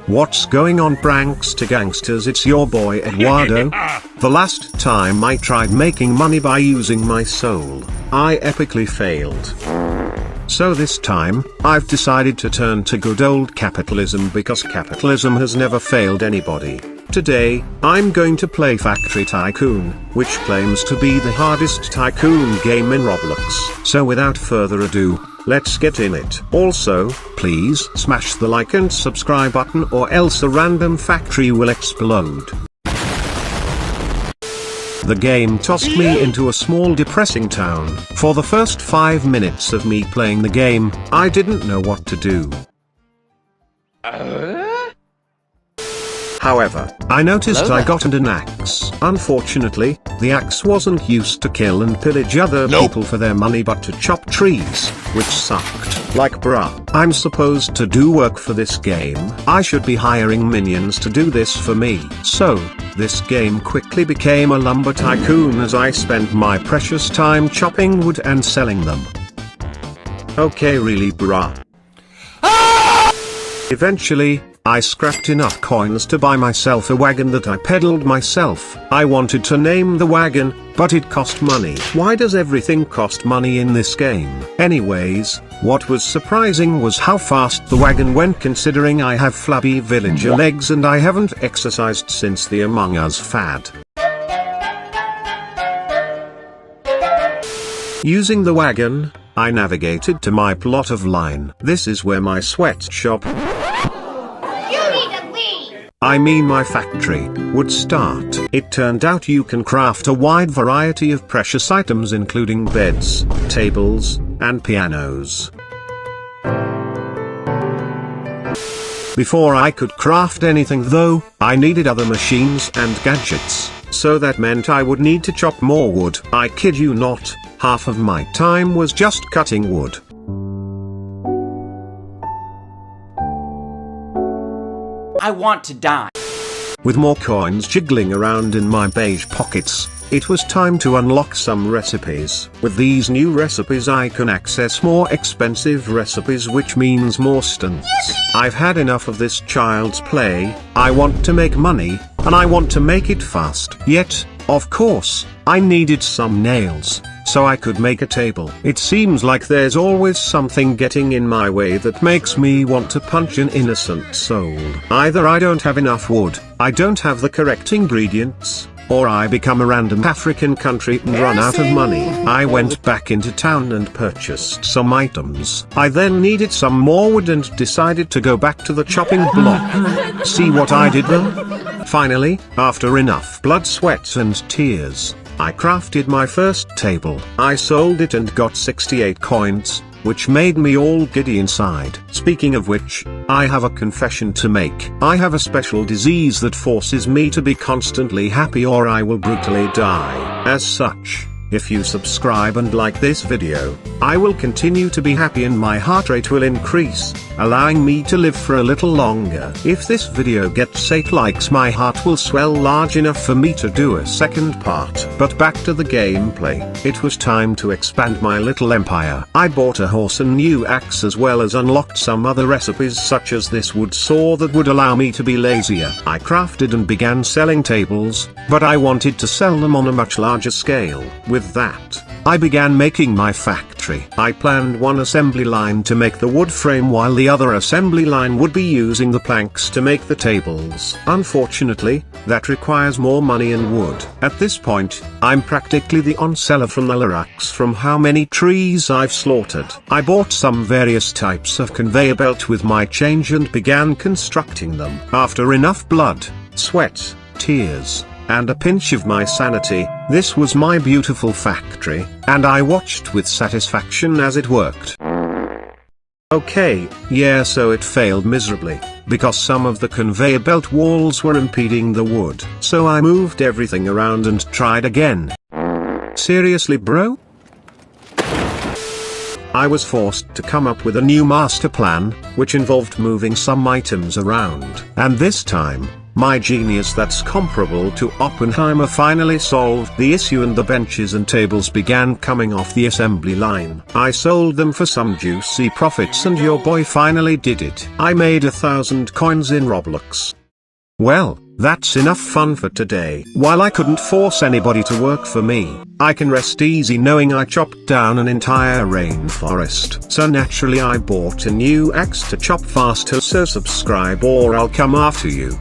What's going on, prankster gangsters? It's your boy Eduardo. The last time I tried making money by using my soul, I epically failed. So this time, I've decided to turn to good old capitalism because capitalism has never failed anybody. Today, I'm going to play Factory Tycoon, which claims to be the hardest tycoon game in Roblox. So without further ado, let's get in it. Also, please smash the like and subscribe button or else a random factory will explode. The game tossed me into a small depressing town. For the first 5 minutes of me playing the game, I didn't know what to do. However, I noticed I got an axe. Unfortunately, the axe wasn't used to kill and pillage other people for their money but to chop trees, which sucked. Like bruh, I'm supposed to do work for this game. I should be hiring minions to do this for me. So, this game quickly became a lumber tycoon as I spent my precious time chopping wood and selling them. Okay, really bruh. Eventually, I scrapped enough coins to buy myself a wagon that I pedaled myself. I wanted to name the wagon, but it cost money. Why does everything cost money in this game? Anyways, what was surprising was how fast the wagon went considering I have flabby villager legs and I haven't exercised since the Among Us fad. Using the wagon, I navigated to my plot of land. This is where my sweatshop, I mean my factory, would start. It turned out you can craft a wide variety of precious items including beds, tables, and pianos. Before I could craft anything though, I needed other machines and gadgets, so that meant I would need to chop more wood. I kid you not, half of my time was just cutting wood. I want to die. With more coins jiggling around in my beige pockets, it was time to unlock some recipes. With these new recipes I can access more expensive recipes, which means more stunts. I've had enough of this child's play. I want to make money, and I want to make it fast. Yet, of course, I needed some nails, so I could make a table. It seems like there's always something getting in my way that makes me want to punch an innocent soul. Either I don't have enough wood, I don't have the correct ingredients, or I become a random African country and run out of money. I went back into town and purchased some items. I then needed some more wood and decided to go back to the chopping block. See what I did though? Finally, after enough blood, sweat and tears, I crafted my first table. I sold it and got 68 coins, which made me all giddy inside. Speaking of which, I have a confession to make. I have a special disease that forces me to be constantly happy or I will brutally die. As such, if you subscribe and like this video, I will continue to be happy and my heart rate will increase, allowing me to live for a little longer. If this video gets 8 likes, my heart will swell large enough for me to do a second part. But back to the gameplay. It was time to expand my little empire. I bought a horse and new axe as well as unlocked some other recipes such as this wood saw that would allow me to be lazier. I crafted and began selling tables, but I wanted to sell them on a much larger scale. With that, I began making my factory. I planned one assembly line to make the wood frame while the other assembly line would be using the planks to make the tables. Unfortunately, that requires more money and wood. At this point, I'm practically the on-seller from the Lorax from how many trees I've slaughtered. I bought some various types of conveyor belt with my change and began constructing them. After enough blood, sweat, tears, and a pinch of my sanity, this was my beautiful factory, and I watched with satisfaction as it worked. Okay, yeah, so it failed miserably, because some of the conveyor belt walls were impeding the wood. So I moved everything around and tried again. Seriously bro? I was forced to come up with a new master plan, which involved moving some items around. And this time, My genius that's comparable to Oppenheimer finally solved the issue and the benches and tables began coming off the assembly line. I sold them for some juicy profits and your boy finally did it. I made 1,000 coins in Roblox. Well, that's enough fun for today. While I couldn't force anybody to work for me, I can rest easy knowing I chopped down an entire rainforest. So naturally I bought a new axe to chop faster, so subscribe or I'll come after you.